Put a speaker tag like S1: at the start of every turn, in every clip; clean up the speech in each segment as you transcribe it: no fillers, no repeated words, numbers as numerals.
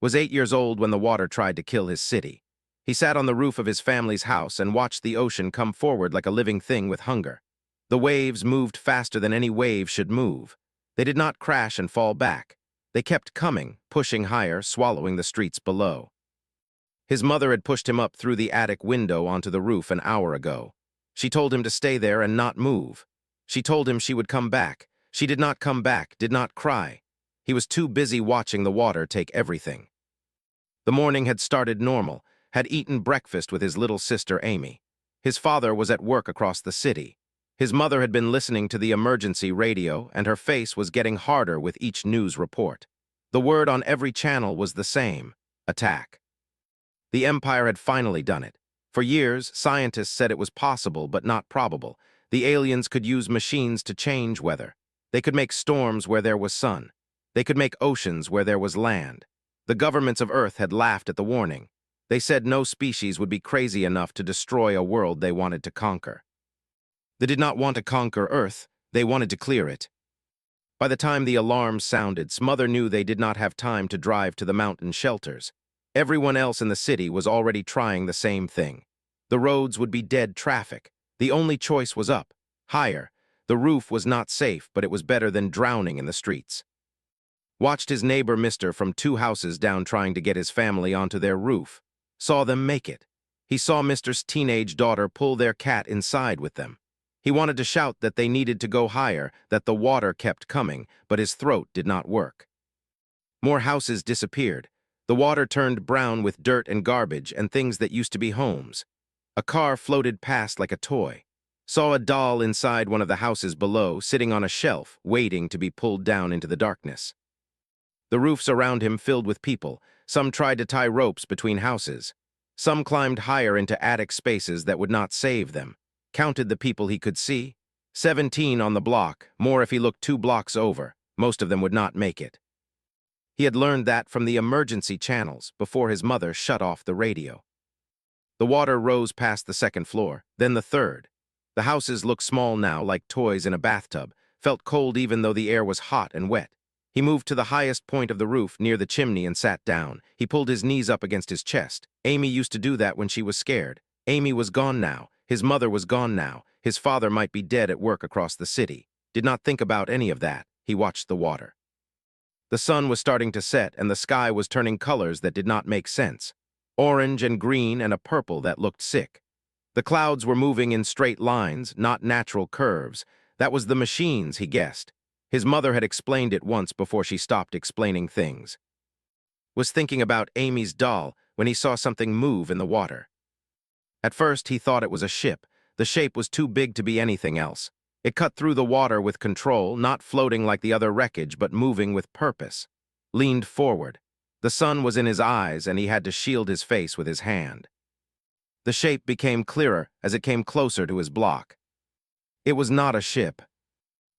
S1: was 8 years old when the water tried to kill his city. He sat on the roof of his family's house and watched the ocean come forward like a living thing with hunger. The waves moved faster than any wave should move. They did not crash and fall back. They kept coming, pushing higher, swallowing the streets below. His mother had pushed him up through the attic window onto the roof an hour ago. She told him to stay there and not move. She told him she would come back. She did not come back, did not cry. He was too busy watching the water take everything. The morning had started normal, had eaten breakfast with his little sister Amy. His father was at work across the city. His mother had been listening to the emergency radio, and her face was getting harder with each news report. The word on every channel was the same: attack. The Empire had finally done it. For years, scientists said it was possible but not probable. The aliens could use machines to change weather. They could make storms where there was sun. They could make oceans where there was land. The governments of Earth had laughed at the warning. They said no species would be crazy enough to destroy a world they wanted to conquer. They did not want to conquer Earth, they wanted to clear it. By the time the alarms sounded, Smother knew they did not have time to drive to the mountain shelters. Everyone else in the city was already trying the same thing. The roads would be dead traffic. The only choice was up, higher. The roof was not safe, but it was better than drowning in the streets. Watched his neighbor Mr. from 2 houses down trying to get his family onto their roof. Saw them make it. He saw Mr.'s teenage daughter pull their cat inside with them. He wanted to shout that they needed to go higher, that the water kept coming, but his throat did not work. More houses disappeared. The water turned brown with dirt and garbage and things that used to be homes. A car floated past like a toy. Saw a doll inside one of the houses below, sitting on a shelf, waiting to be pulled down into the darkness. The roofs around him filled with people. Some tried to tie ropes between houses. Some climbed higher into attic spaces that would not save them. Counted the people he could see. 17 on the block, more if he looked 2 blocks over. Most of them would not make it. He had learned that from the emergency channels before his mother shut off the radio. The water rose past the 2nd floor, then the 3rd. The houses looked small now, like toys in a bathtub, felt cold even though the air was hot and wet. He moved to the highest point of the roof near the chimney and sat down. He pulled his knees up against his chest. Amy used to do that when she was scared. Amy was gone now. His mother was gone now. His father might be dead at work across the city. Did not think about any of that. He watched the water. The sun was starting to set, and the sky was turning colors that did not make sense. Orange and green and a purple that looked sick. The clouds were moving in straight lines, not natural curves. That was the machines, he guessed. His mother had explained it once before she stopped explaining things. Was thinking about Amy's doll when he saw something move in the water. At first, he thought it was a ship. The shape was too big to be anything else. It cut through the water with control, not floating like the other wreckage, but moving with purpose. Leaned forward. The sun was in his eyes, and he had to shield his face with his hand. The shape became clearer as it came closer to his block. It was not a ship.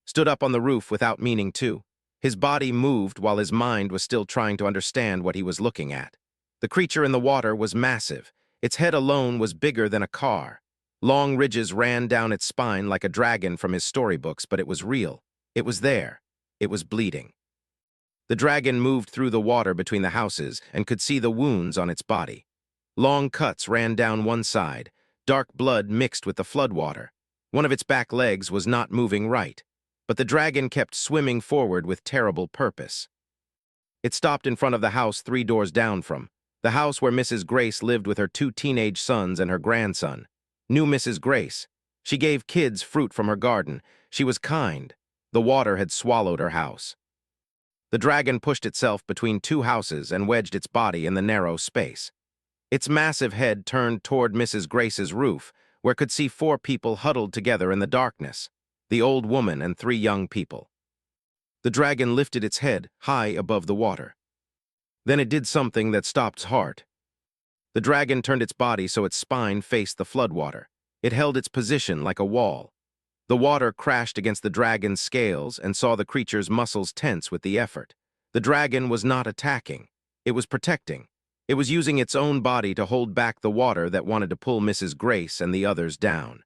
S1: Stood up on the roof without meaning to. His body moved while his mind was still trying to understand what he was looking at. The creature in the water was massive. Its head alone was bigger than a car. Long ridges ran down its spine like a dragon from his storybooks, but it was real. It was there. It was bleeding. The dragon moved through the water between the houses and could see the wounds on its body. Long cuts ran down one side. Dark blood mixed with the floodwater. One of its back legs was not moving right, but the dragon kept swimming forward with terrible purpose. It stopped in front of the house 3 doors down from. The house where Mrs. Grace lived with her 2 teenage sons and her grandson. Knew Mrs. Grace. She gave kids fruit from her garden. She was kind. The water had swallowed her house. The dragon pushed itself between 2 houses and wedged its body in the narrow space. Its massive head turned toward Mrs. Grace's roof, where could see 4 people huddled together in the darkness, the old woman and 3 young people. The dragon lifted its head high above the water. Then it did something that stopped its heart. The dragon turned its body so its spine faced the floodwater. It held its position like a wall. The water crashed against the dragon's scales and saw the creature's muscles tense with the effort. The dragon was not attacking. It was protecting. It was using its own body to hold back the water that wanted to pull Mrs. Grace and the others down.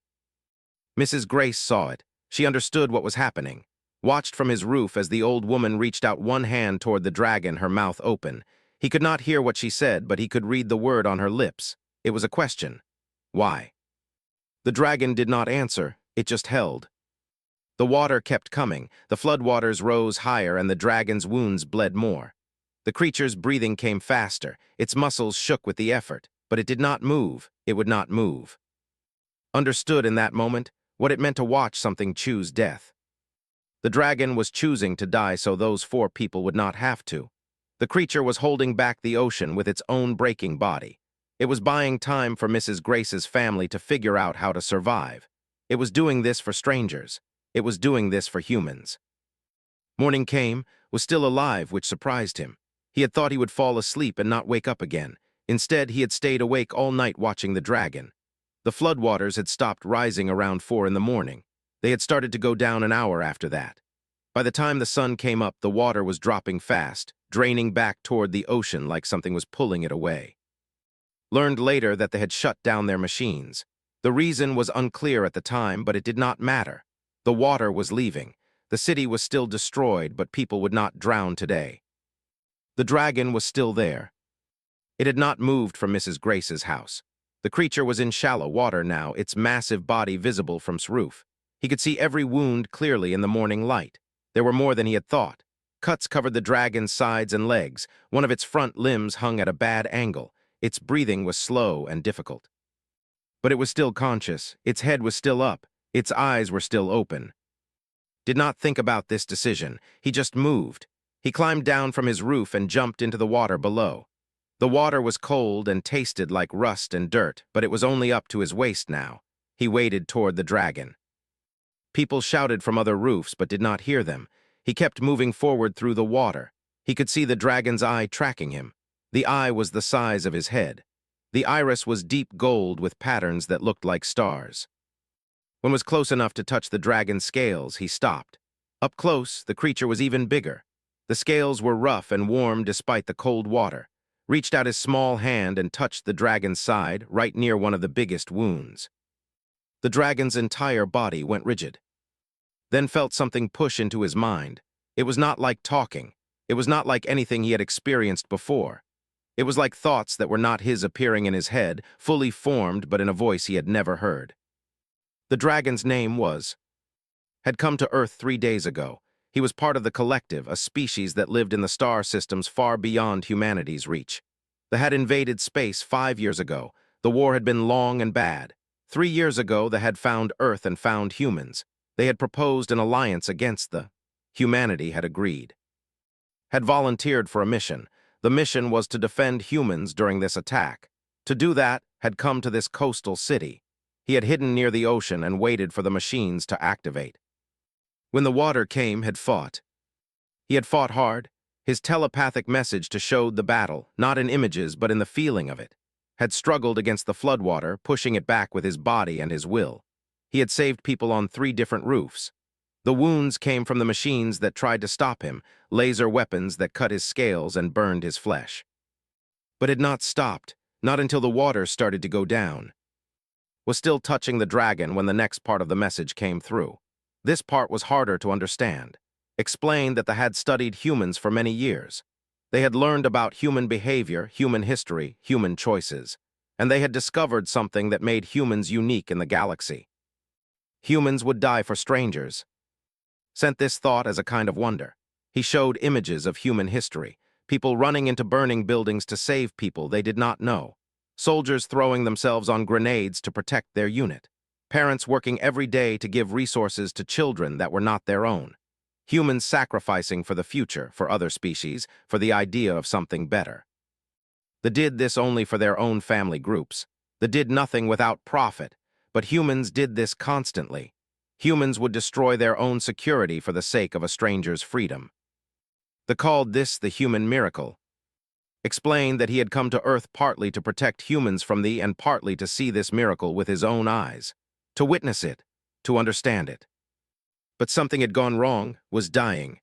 S1: Mrs. Grace saw it. She understood what was happening. Watched from his roof as the old woman reached out one hand toward the dragon, her mouth open. He could not hear what she said, but he could read the word on her lips. It was a question. Why? The dragon did not answer, it just held. The water kept coming, the floodwaters rose higher, and the dragon's wounds bled more. The creature's breathing came faster, its muscles shook with the effort, but it did not move, it would not move. Understood in that moment what it meant to watch something choose death. The dragon was choosing to die so those 4 people would not have to. The creature was holding back the ocean with its own breaking body. It was buying time for Mrs. Grace's family to figure out how to survive. It was doing this for strangers. It was doing this for humans. Morning came, was still alive, which surprised him. He had thought he would fall asleep and not wake up again. Instead, he had stayed awake all night watching the dragon. The floodwaters had stopped rising around 4 in the morning. They had started to go down an hour after that. By the time the sun came up, the water was dropping fast, draining back toward the ocean like something was pulling it away. Learned later that they had shut down their machines. The reason was unclear at the time, but it did not matter. The water was leaving. The city was still destroyed, but people would not drown today. The dragon was still there. It had not moved from Mrs. Grace's house. The creature was in shallow water now, its massive body visible from its roof. He could see every wound clearly in the morning light. There were more than he had thought. Cuts covered the dragon's sides and legs. One of its front limbs hung at a bad angle. Its breathing was slow and difficult. But it was still conscious. Its head was still up. Its eyes were still open. Did not think about this decision. He just moved. He climbed down from his roof and jumped into the water below. The water was cold and tasted like rust and dirt, but it was only up to his waist now. He waded toward the dragon. People shouted from other roofs but did not hear them. He kept moving forward through the water. He could see the dragon's eye tracking him. The eye was the size of his head. The iris was deep gold with patterns that looked like stars. When was close enough to touch the dragon's scales, he stopped. Up close, the creature was even bigger. The scales were rough and warm despite the cold water. Reached out his small hand and touched the dragon's side, right near one of the biggest wounds. The dragon's entire body went rigid. Then felt something push into his mind. It was not like talking. It was not like anything he had experienced before. It was like thoughts that were not his appearing in his head, fully formed but in a voice he had never heard. The dragon's name had come to Earth 3 days ago. He was part of the collective, a species that lived in the star systems far beyond humanity's reach. They had invaded space 5 years ago. The war had been long and bad. 3 years ago, they had found Earth and found humans. They had proposed an alliance against humanity had agreed. Had volunteered for a mission. The mission was to defend humans during this attack. To do that, had come to this coastal city. He had hidden near the ocean and waited for the machines to activate. When the water came, had fought. He had fought hard. His telepathic message to showed the battle, not in images but in the feeling of it. Had struggled against the floodwater, pushing it back with his body and his will. He had saved people on 3 different roofs. The wounds came from the machines that tried to stop him, laser weapons that cut his scales and burned his flesh. But had not stopped, not until the water started to go down. Was still touching the dragon when the next part of the message came through. This part was harder to understand. Explained that they had studied humans for many years. They had learned about human behavior, human history, human choices. And they had discovered something that made humans unique in the galaxy. Humans would die for strangers. Sent this thought as a kind of wonder. He showed images of human history. People running into burning buildings to save people they did not know. Soldiers throwing themselves on grenades to protect their unit. Parents working every day to give resources to children that were not their own. Humans sacrificing for the future, for other species, for the idea of something better. They did this only for their own family groups. They did nothing without profit, but humans did this constantly. Humans would destroy their own security for the sake of a stranger's freedom. They called this the human miracle. Explained that he had come to Earth partly to protect humans from and partly to see this miracle with his own eyes. To witness it, to understand it. But something had gone wrong, was dying.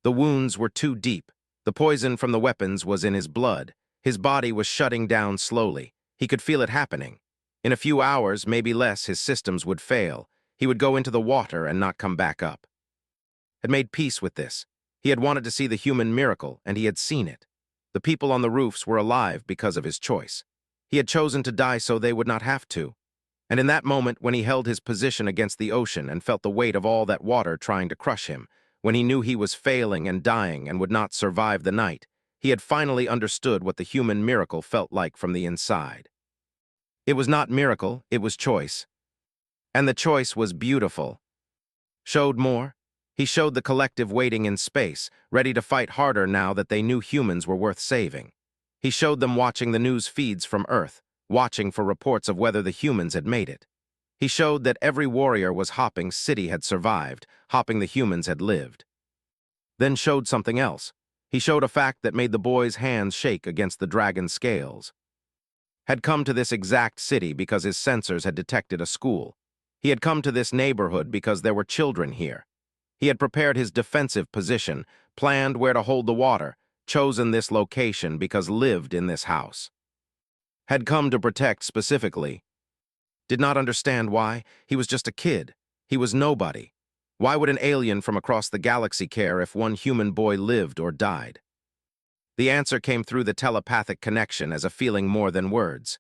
S1: The wounds were too deep. The poison from the weapons was in his blood. His body was shutting down slowly. He could feel it happening. In a few hours, maybe less, his systems would fail. He would go into the water and not come back up. Had made peace with this. He had wanted to see the human miracle, and he had seen it. The people on the roofs were alive because of his choice. He had chosen to die so they would not have to. And in that moment, when he held his position against the ocean and felt the weight of all that water trying to crush him, when he knew he was failing and dying and would not survive the night, he had finally understood what the human miracle felt like from the inside. It was not miracle, it was choice. And the choice was beautiful. Showed more? He showed the collective waiting in space, ready to fight harder now that they knew humans were worth saving. He showed them watching the news feeds from Earth, watching for reports of whether the humans had made it. He showed that every warrior was hopping city had survived, hopping the humans had lived. Then showed something else. He showed a fact that made the boy's hands shake against the dragon's scales. Had come to this exact city because his sensors had detected a school. He had come to this neighborhood because there were children here. He had prepared his defensive position, planned where to hold the water, chosen this location because lived in this house. Had come to protect specifically. Did not understand why. He was just a kid. He was nobody. Why would an alien from across the galaxy care if one human boy lived or died? The answer came through the telepathic connection as a feeling more than words.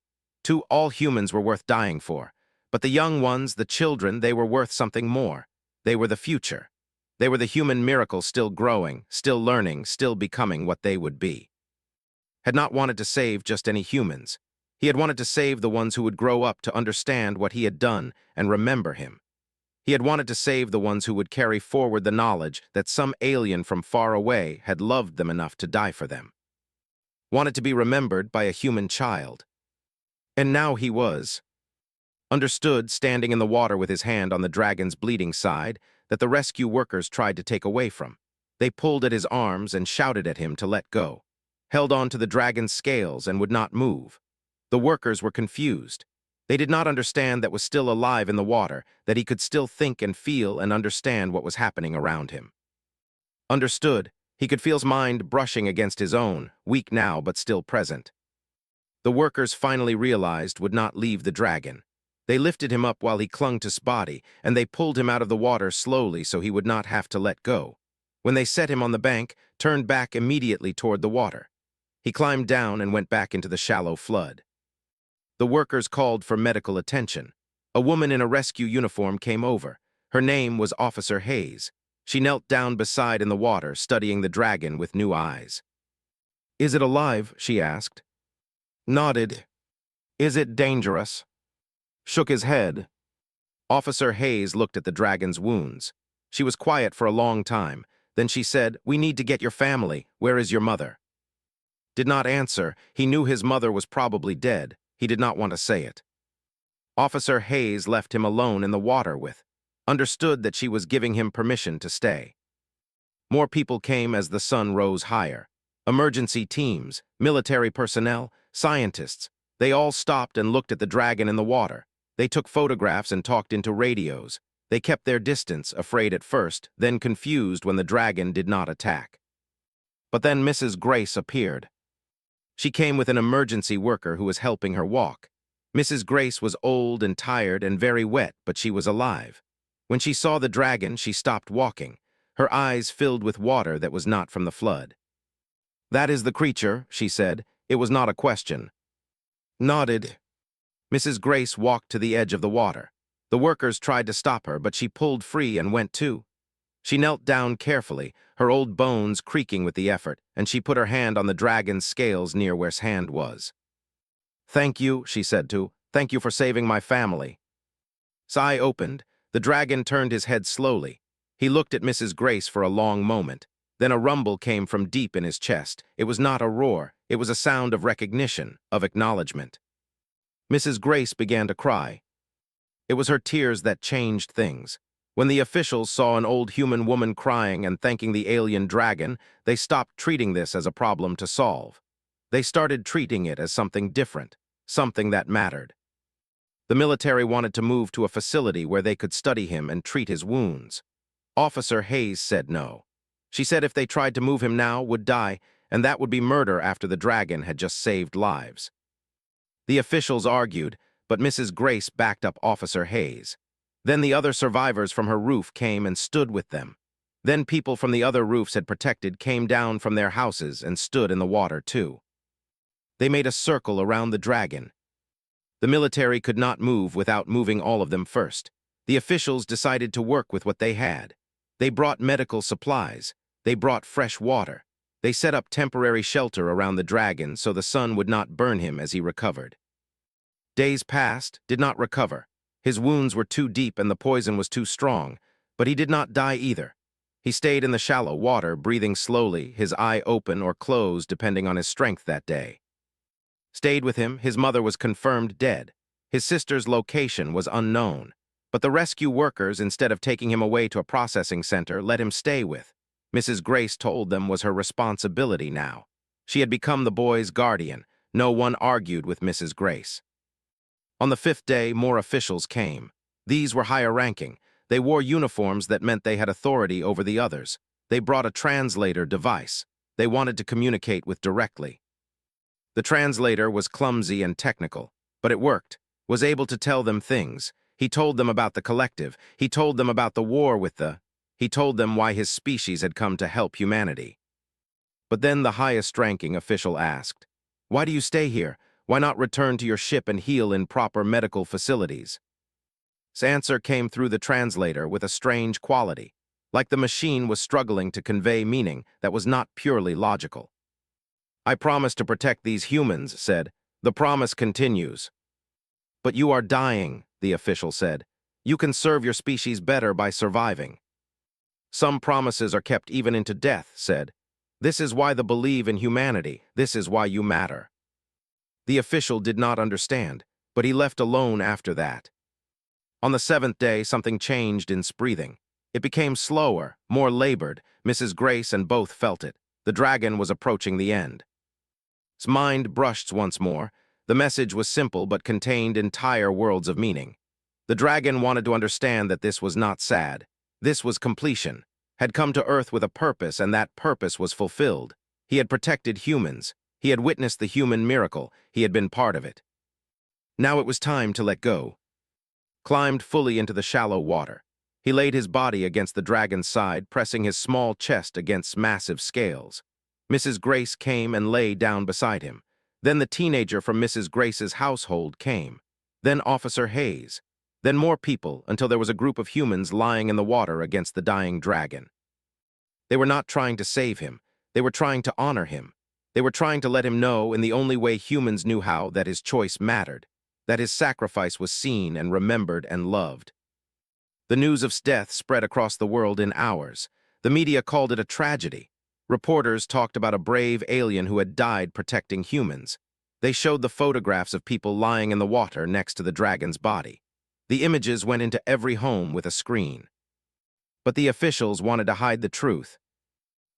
S1: All humans were worth dying for. But the young ones, the children, they were worth something more. They were the future. They were the human miracle still growing, still learning, still becoming what they would be. Had not wanted to save just any humans. He had wanted to save the ones who would grow up to understand what he had done and remember him. He had wanted to save the ones who would carry forward the knowledge that some alien from far away had loved them enough to die for them. Wanted to be remembered by a human child. And now he was. Understood, standing in the water with his hand on the dragon's bleeding side, that the rescue workers tried to take away from. They pulled at his arms and shouted at him to let go, held on to the dragon's scales and would not move. The workers were confused. They did not understand that was still alive in the water, that he could still think and feel and understand what was happening around him. Understood, he could feel his mind brushing against his own, weak now but still present. The workers finally realized would not leave the dragon. They lifted him up while he clung to his body, and they pulled him out of the water slowly so he would not have to let go. When they set him on the bank, turned back immediately toward the water. He climbed down and went back into the shallow flood. The workers called for medical attention. A woman in a rescue uniform came over. Her name was Officer Hayes. She knelt down beside in the water, studying the dragon with new eyes. "Is it alive?" she asked. Nodded. "Is it dangerous?" Shook his head. Officer Hayes looked at the dragon's wounds. She was quiet for a long time. Then she said, "We need to get your family. Where is your mother?" Did not answer. He knew his mother was probably dead. He did not want to say it. Officer Hayes left him alone in the water with. Understood that she was giving him permission to stay. More people came as the sun rose higher. Emergency teams, military personnel, scientists. They all stopped and looked at the dragon in the water. They took photographs and talked into radios. They kept their distance, afraid at first, then confused when the dragon did not attack. But then Mrs. Grace appeared. She came with an emergency worker who was helping her walk. Mrs. Grace was old and tired and very wet, but she was alive. When she saw the dragon, she stopped walking. Her eyes filled with water that was not from the flood. "That is the creature," she said. It was not a question. Nodded. Mrs. Grace walked to the edge of the water. The workers tried to stop her, but she pulled free and went too. She knelt down carefully, her old bones creaking with the effort, and she put her hand on the dragon's scales near where his hand was. "Thank you," she said to. "Thank you for saving my family." Eye opened. The dragon turned his head slowly. He looked at Mrs. Grace for a long moment. Then a rumble came from deep in his chest. It was not a roar. It was a sound of recognition, of acknowledgement. Mrs. Grace began to cry. It was her tears that changed things. When the officials saw an old human woman crying and thanking the alien dragon, they stopped treating this as a problem to solve. They started treating it as something different, something that mattered. The military wanted to move to a facility where they could study him and treat his wounds. Officer Hayes said no. She said if they tried to move him now, would die, and that would be murder after the dragon had just saved lives. The officials argued, but Mrs. Grace backed up Officer Hayes. Then the other survivors from her roof came and stood with them. Then people from the other roofs had protected came down from their houses and stood in the water too. They made a circle around the dragon. The military could not move without moving all of them first. The officials decided to work with what they had. They brought medical supplies. They brought fresh water. They set up temporary shelter around the dragon so the sun would not burn him as he recovered. Days passed, did not recover. His wounds were too deep and the poison was too strong, but he did not die either. He stayed in the shallow water, breathing slowly, his eye open or closed depending on his strength that day. Stayed with him, his mother was confirmed dead. His sister's location was unknown. But the rescue workers, instead of taking him away to a processing center, let him stay with. Mrs. Grace told them was her responsibility now. She had become the boy's guardian. No one argued with Mrs. Grace. On the 5th day, more officials came. These were higher ranking. They wore uniforms that meant they had authority over the others. They brought a translator device. They wanted to communicate with directly. The translator was clumsy and technical, but it worked, was able to tell them things. He told them about the collective. He told them about the war with the... He told them why his species had come to help humanity. But then the highest-ranking official asked, "Why do you stay here? Why not return to your ship and heal in proper medical facilities?" His answer came through the translator with a strange quality, like the machine was struggling to convey meaning that was not purely logical. "I promise to protect these humans," said. "The promise continues." "But you are dying," the official said. "You can serve your species better by surviving." "Some promises are kept even into death," said. "This is why they believe in humanity. This is why you matter." The official did not understand, but he left alone after that. On the 7th day, something changed in his breathing. It became slower, more labored. Mrs. Grace and both felt it. The dragon was approaching the end. His mind brushed once more. The message was simple but contained entire worlds of meaning. The dragon wanted to understand that this was not sad. This was completion. Had come to Earth with a purpose, and that purpose was fulfilled. He had protected humans. He had witnessed the human miracle. He had been part of it. Now it was time to let go. Climbed fully into the shallow water. He laid his body against the dragon's side, pressing his small chest against massive scales. Mrs. Grace came and lay down beside him. Then the teenager from Mrs. Grace's household came. Then Officer Hayes. Then more people, until there was a group of humans lying in the water against the dying dragon. They were not trying to save him. They were trying to honor him. They were trying to let him know, in the only way humans knew how, that his choice mattered, that his sacrifice was seen and remembered and loved. The news of his death spread across the world in hours. The media called it a tragedy. Reporters talked about a brave alien who had died protecting humans. They showed the photographs of people lying in the water next to the dragon's body. The images went into every home with a screen. But the officials wanted to hide the truth.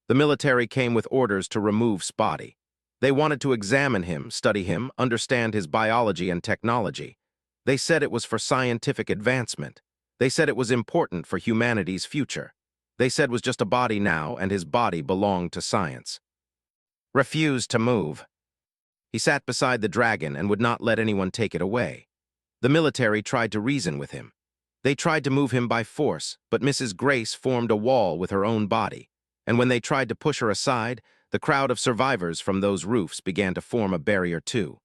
S1: The military came with orders to remove Spotty. They wanted to examine him, study him, understand his biology and technology. They said it was for scientific advancement. They said it was important for humanity's future. They said was just a body now, and his body belonged to science. Refused to move. He sat beside the dragon and would not let anyone take it away. The military tried to reason with him. They tried to move him by force, but Mrs. Grace formed a wall with her own body, and when they tried to push her aside, the crowd of survivors from those roofs began to form a barrier too.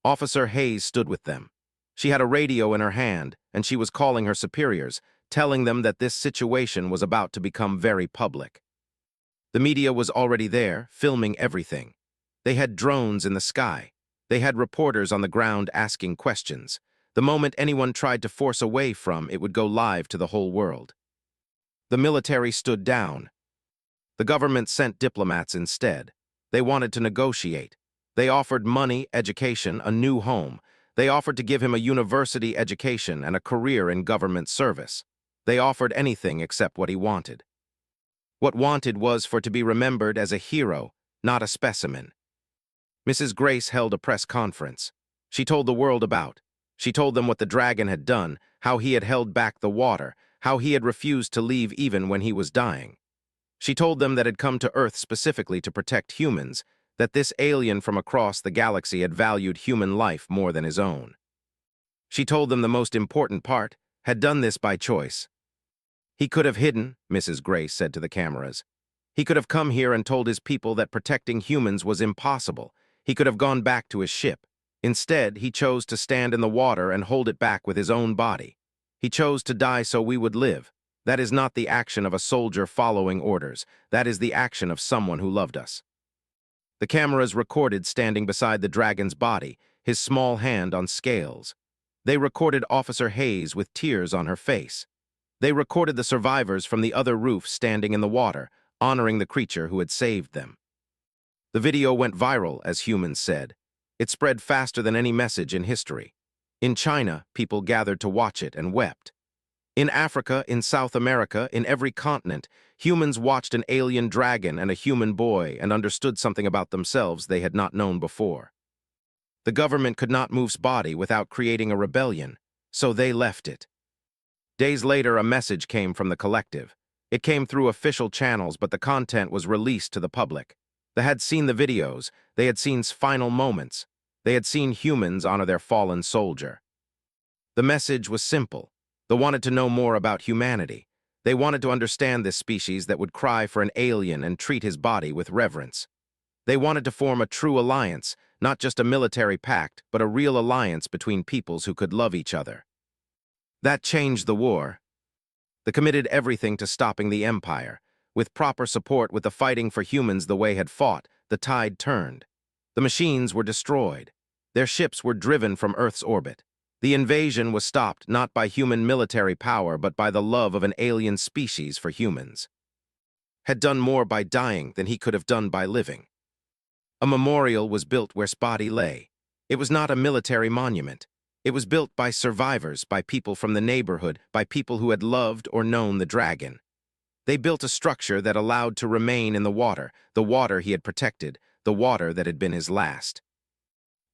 S1: Officer Hayes stood with them. She had a radio in her hand, and she was calling her superiors, telling them that this situation was about to become very public. The media was already there, filming everything. They had drones in the sky. They had reporters on the ground asking questions. The moment anyone tried to force away from, it would go live to the whole world. The military stood down. The government sent diplomats instead. They wanted to negotiate. They offered money, education, a new home. They offered to give him a university education and a career in government service. They offered anything except what he wanted. What wanted was for to be remembered as a hero, not a specimen. Mrs. Grace held a press conference. She told the world about. She told them what the dragon had done, how he had held back the water, how he had refused to leave even when he was dying. She told them that had come to Earth specifically to protect humans, that this alien from across the galaxy had valued human life more than his own. She told them the most important part, had done this by choice. He could have hidden, Mrs. Grace said to the cameras. He could have come here and told his people that protecting humans was impossible. He could have gone back to his ship. Instead, he chose to stand in the water and hold it back with his own body. He chose to die so we would live. That is not the action of a soldier following orders. That is the action of someone who loved us. The cameras recorded standing beside the dragon's body, his small hand on scales. They recorded Officer Hayes with tears on her face. They recorded the survivors from the other roof standing in the water, honoring the creature who had saved them. The video went viral, as humans said. It spread faster than any message in history. In China, people gathered to watch it and wept. In Africa, in South America, in every continent, humans watched an alien dragon and a human boy and understood something about themselves they had not known before. The government could not move Spotty without creating a rebellion, so they left it. Days later, a message came from the collective. It came through official channels, but the content was released to the public. They had seen the videos. They had seen final moments. They had seen humans honor their fallen soldier. The message was simple. They wanted to know more about humanity. They wanted to understand this species that would cry for an alien and treat his body with reverence. They wanted to form a true alliance, not just a military pact, but a real alliance between peoples who could love each other. That changed the war. They committed everything to stopping the Empire. With proper support, with the fighting for humans the way had fought, the tide turned. The machines were destroyed. Their ships were driven from Earth's orbit. The invasion was stopped not by human military power, but by the love of an alien species for humans. Had done more by dying than he could have done by living. A memorial was built where Spotty lay. It was not a military monument. It was built by survivors, by people from the neighborhood, by people who had loved or known the dragon. They built a structure that allowed to remain in the water he had protected, the water that had been his last.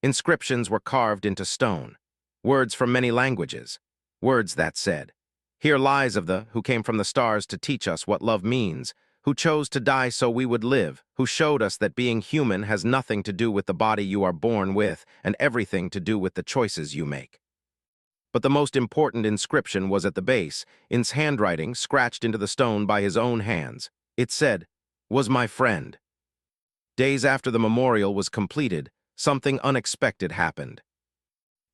S1: Inscriptions were carved into stone. Words from many languages. Words that said, "Here lies of the who came from the stars to teach us what love means, who chose to die so we would live, who showed us that being human has nothing to do with the body you are born with and everything to do with the choices you make." But the most important inscription was at the base, in his handwriting scratched into the stone by his own hands. It said, "Was my friend." Days after the memorial was completed, something unexpected happened.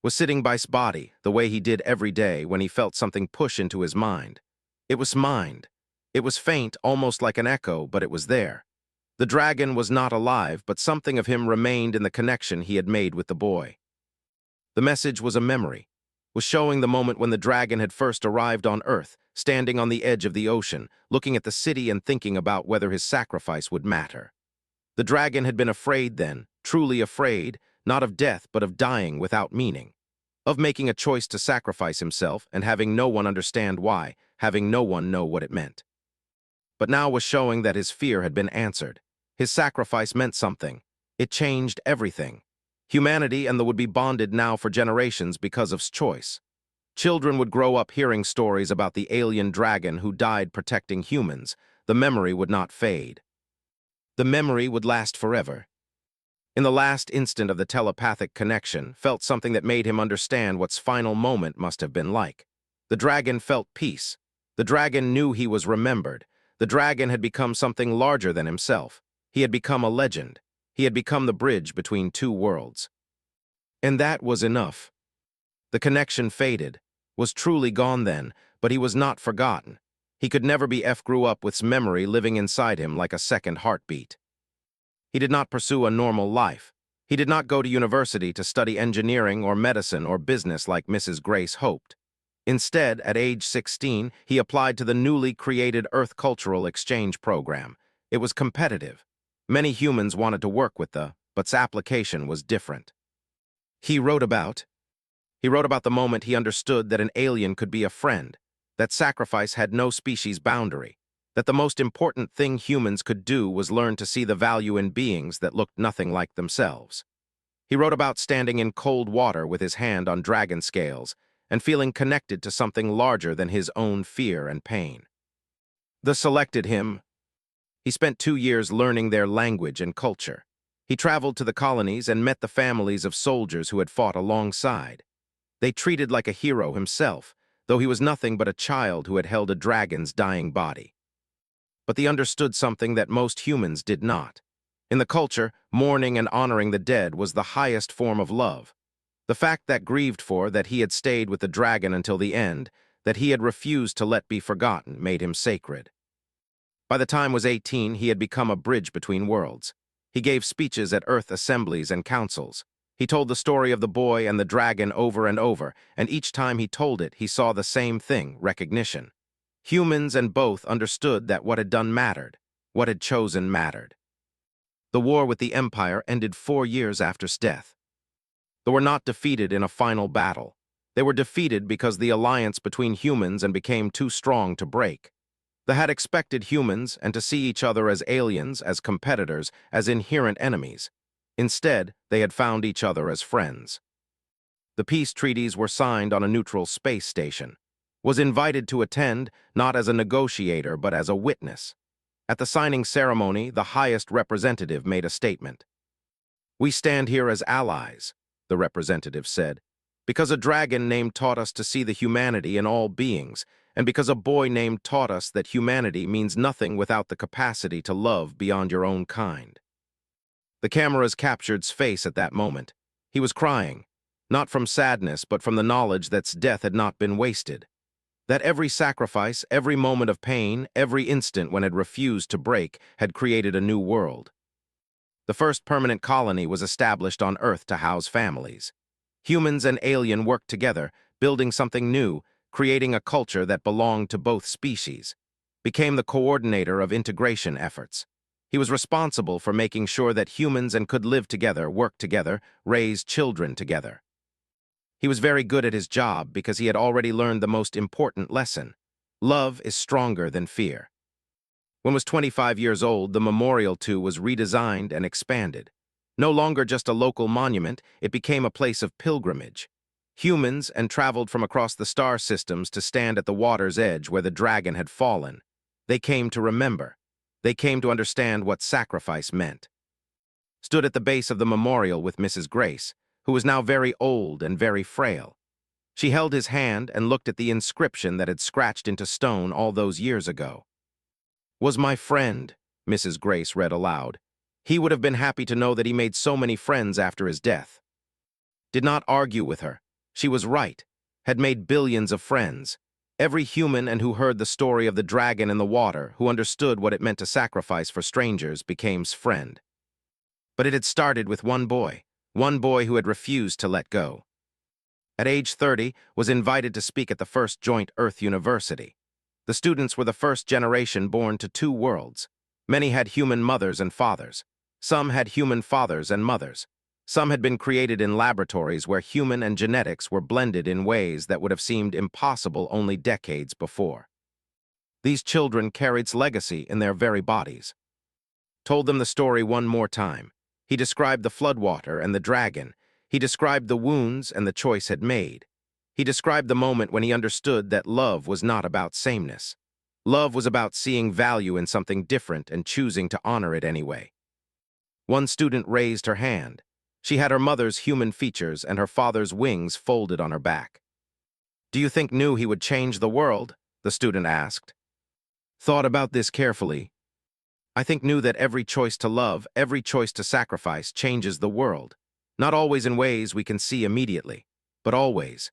S1: Was sitting by Spotty, the way he did every day when he felt something push into his mind. It was mind. It was faint, almost like an echo, but it was there. The dragon was not alive, but something of him remained in the connection he had made with the boy. The message was a memory, was showing the moment when the dragon had first arrived on Earth, standing on the edge of the ocean, looking at the city and thinking about whether his sacrifice would matter. The dragon had been afraid then, truly afraid, not of death but of dying without meaning, of making a choice to sacrifice himself and having no one understand why, having no one know what it meant. But now was showing that his fear had been answered. His sacrifice meant something. It changed everything. Humanity and the would be bonded now for generations because of his choice. Children would grow up hearing stories about the alien dragon who died protecting humans. The memory would not fade. The memory would last forever. In the last instant of the telepathic connection, felt something that made him understand what's final moment must have been like. The dragon felt peace. The dragon knew he was remembered. The dragon had become something larger than himself. He had become a legend. He had become the bridge between two worlds. And that was enough. The connection faded, was truly gone then, but he was not forgotten. He could never be grew up with memory living inside him like a second heartbeat. He did not pursue a normal life. He did not go to university to study engineering or medicine or business like Mrs. Grace hoped. Instead, at age 16, he applied to the newly created Earth Cultural Exchange Program. It was competitive. Many humans wanted to work with but its application was different. He wrote about the moment he understood that an alien could be a friend, that sacrifice had no species boundary, that the most important thing humans could do was learn to see the value in beings that looked nothing like themselves. He wrote about standing in cold water with his hand on dragon scales and feeling connected to something larger than his own fear and pain. They selected him. He spent 2 years learning their language and culture. He traveled to the colonies and met the families of soldiers who had fought alongside. They treated like a hero himself. though he was nothing but a child who had held a dragon's dying body. But he understood something that most humans did not. In the culture, mourning and honoring the dead was the highest form of love. The fact that grieved for that he had stayed with the dragon until the end, that he had refused to let be forgotten, made him sacred. By the time he was 18, he had become a bridge between worlds. He gave speeches at Earth assemblies and councils. He told the story of the boy and the dragon over and over, and each time he told it, he saw the same thing, recognition. Humans and both understood that what had done mattered, what had chosen mattered. The war with the Empire ended 4 years after his death. They were not defeated in a final battle. They were defeated because the alliance between humans and became too strong to break. They had expected humans and to see each other as aliens, as competitors, as inherent enemies. Instead, they had found each other as friends. The peace treaties were signed on a neutral space station. Was invited to attend, not as a negotiator, but as a witness. At the signing ceremony, the highest representative made a statement. "We stand here as allies," the representative said, "because a dragon named taught us to see the humanity in all beings, and because a boy named taught us that humanity means nothing without the capacity to love beyond your own kind." The cameras captured his face at that moment. He was crying, not from sadness, but from the knowledge that his death had not been wasted. That every sacrifice, every moment of pain, every instant when it refused to break, had created a new world. The first permanent colony was established on Earth to house families. Humans and alien worked together, building something new, creating a culture that belonged to both species. Became the coordinator of integration efforts. He was responsible for making sure that humans and could live together, work together, raise children together. He was very good at his job because he had already learned the most important lesson. Love is stronger than fear. When he was 25 years old, the memorial to was redesigned and expanded. No longer just a local monument, it became a place of pilgrimage. Humans and traveled from across the star systems to stand at the water's edge where the dragon had fallen. They came to remember. They came to understand what sacrifice meant. Stood at the base of the memorial with Mrs. Grace, who was now very old and very frail. She held his hand and looked at the inscription that had scratched into stone all those years ago. "Was my friend," Mrs. Grace read aloud. "He would have been happy to know that he made so many friends after his death." Did not argue with her. She was right. Had made billions of friends. Every human and who heard the story of the dragon in the water, who understood what it meant to sacrifice for strangers, became his friend. But it had started with one boy who had refused to let go. At age 30, was invited to speak at the first joint Earth University. The students were the first generation born to 2 worlds. Many had human mothers and fathers. Some had human fathers and mothers. Some had been created in laboratories where human and genetics were blended in ways that would have seemed impossible only decades before. These children carried its legacy in their very bodies. Told them the story one more time. He described the floodwater and the dragon. He described the wounds and the choice had made. He described the moment when he understood that love was not about sameness. Love was about seeing value in something different and choosing to honor it anyway. One student raised her hand. She had her mother's human features and her father's wings folded on her back. "Do you think knew he would change the world?" the student asked. "Thought about this carefully. I think knew that every choice to love, every choice to sacrifice changes the world. Not always in ways we can see immediately, but always.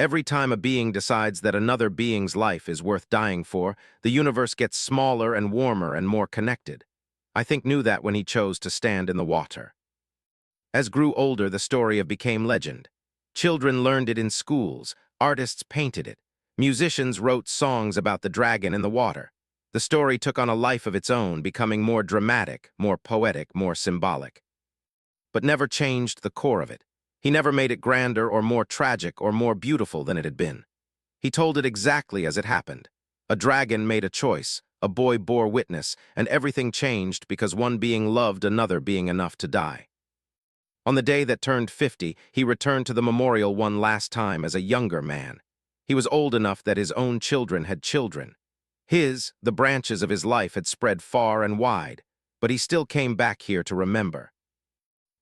S1: Every time a being decides that another being's life is worth dying for, the universe gets smaller and warmer and more connected. I think knew that when he chose to stand in the water." As grew older, the story became legend. Children learned it in schools, artists painted it, musicians wrote songs about the dragon in the water. The story took on a life of its own, becoming more dramatic, more poetic, more symbolic. But never changed the core of it. He never made it grander or more tragic or more beautiful than it had been. He told it exactly as it happened. A dragon made a choice, a boy bore witness, and everything changed because one being loved another being enough to die. On the day that turned 50, he returned to the memorial one last time as a younger man. He was old enough that his own children had children. The branches of his life had spread far and wide, but he still came back here to remember.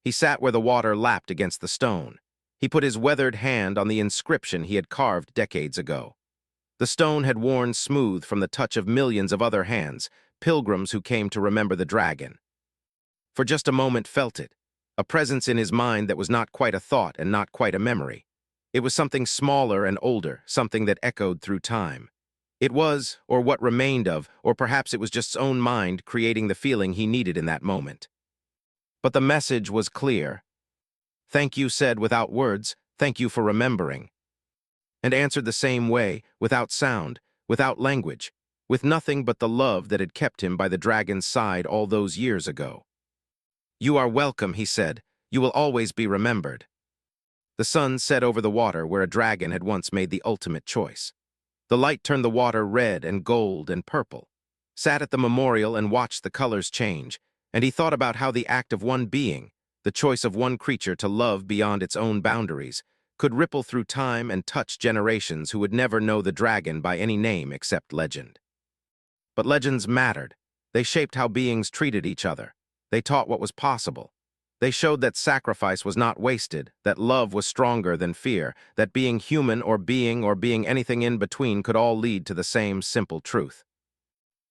S1: He sat where the water lapped against the stone. He put his weathered hand on the inscription he had carved decades ago. The stone had worn smooth from the touch of millions of other hands, pilgrims who came to remember the dragon. For just a moment felt it, a presence in his mind that was not quite a thought and not quite a memory. It was something smaller and older, something that echoed through time. It was, or what remained of, or perhaps it was just his own mind creating the feeling he needed in that moment. But the message was clear. Thank you said without words, thank you for remembering. And answered the same way, without sound, without language, with nothing but the love that had kept him by the dragon's side all those years ago. You are welcome, he said. You will always be remembered. The sun set over the water where a dragon had once made the ultimate choice. The light turned the water red and gold and purple. Sat at the memorial and watched the colors change, and he thought about how the act of one being, the choice of one creature to love beyond its own boundaries, could ripple through time and touch generations who would never know the dragon by any name except legend. But legends mattered. They shaped how beings treated each other. They taught what was possible. They showed that sacrifice was not wasted, that love was stronger than fear, that being human or being anything in between could all lead to the same simple truth.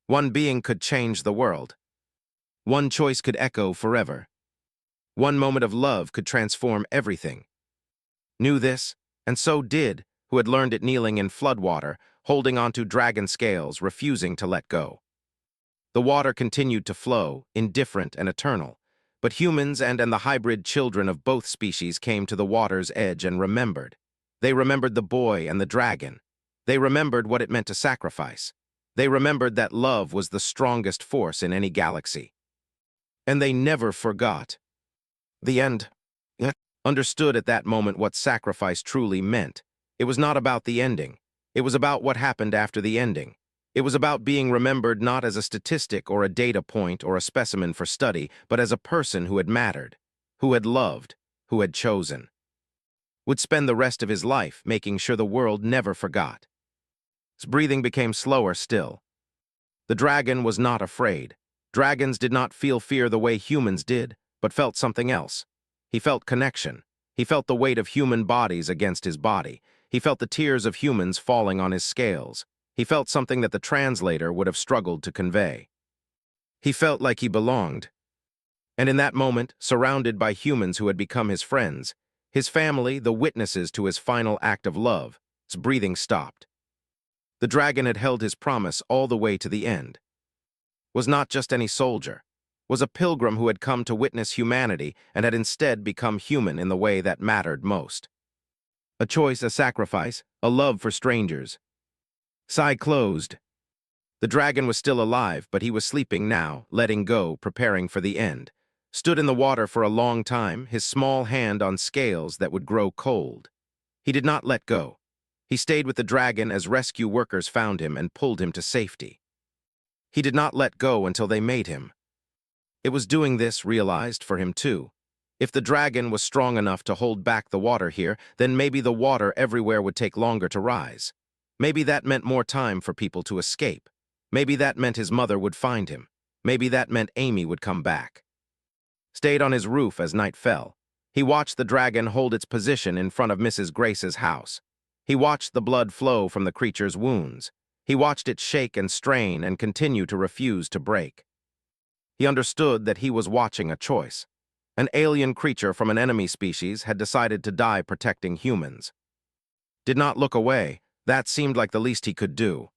S1: One being could change the world. One choice could echo forever. One moment of love could transform everything. Knew this, and so did, who had learned it kneeling in floodwater, holding onto dragon scales, refusing to let go. The water continued to flow, indifferent and eternal, but humans and the hybrid children of both species came to the water's edge and remembered. They remembered the boy and the dragon. They remembered what it meant to sacrifice. They remembered that love was the strongest force in any galaxy. And they never forgot. The end. Understood at that moment what sacrifice truly meant. It was not about the ending. It was about what happened after the ending. It was about being remembered not as a statistic or a data point or a specimen for study, but as a person who had mattered, who had loved, who had chosen. Would spend the rest of his life making sure the world never forgot. His breathing became slower still. The dragon was not afraid. Dragons did not feel fear the way humans did, but felt something else. He felt connection. He felt the weight of human bodies against his body. He felt the tears of humans falling on his scales. He felt something that the translator would have struggled to convey. He felt like he belonged. And in that moment, surrounded by humans who had become his friends, his family, the witnesses to his final act of love, his breathing stopped. The dragon had held his promise all the way to the end. Was not just any soldier. Was a pilgrim who had come to witness humanity and had instead become human in the way that mattered most. A choice, a sacrifice, a love for strangers. Sigh closed. The dragon was still alive, but he was sleeping now, letting go, preparing for the end. Stood in the water for a long time, his small hand on scales that would grow cold. He did not let go. He stayed with the dragon as rescue workers found him and pulled him to safety. He did not let go until they made him. It was doing this, realized, for him too. If the dragon was strong enough to hold back the water here, then maybe the water everywhere would take longer to rise. Maybe that meant more time for people to escape. Maybe that meant his mother would find him. Maybe that meant Amy would come back. Stayed on his roof as night fell. He watched the dragon hold its position in front of Mrs. Grace's house. He watched the blood flow from the creature's wounds. He watched it shake and strain and continue to refuse to break. He understood that he was watching a choice. An alien creature from an enemy species had decided to die protecting humans. Did not look away. That seemed like the least he could do.